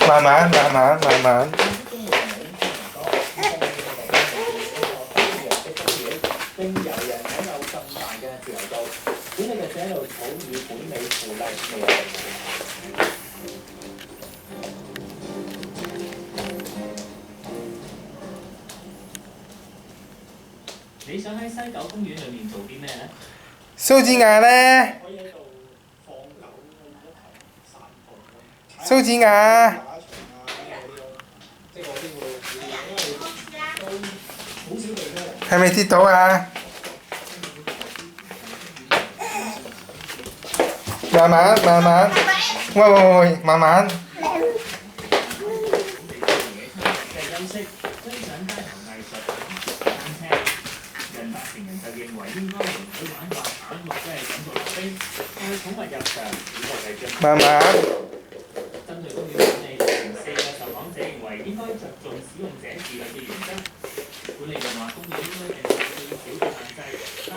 慢慢慢慢慢慢。並由人享有更大嘅自由度。管理嘅者喺度草擬管理附例未有定義。你想喺西九公園裏面做啲咩咧？蘇子雅咧？可以喺度放狗一齊散步。蘇子雅。即係我先會，因為都好少地咧。係咪跌到啊？慢慢慢慢，喂，慢慢。嘅休息，欣賞街頭藝術、單車。人大成人就認為應該容許玩滑板或者係感覺溜冰，帶寵物入場，只係將。慢慢。針對公園管理，4個受訪者認為應該着重使用者自律嘅原則。管理人話公園應該定最少嘅限制，但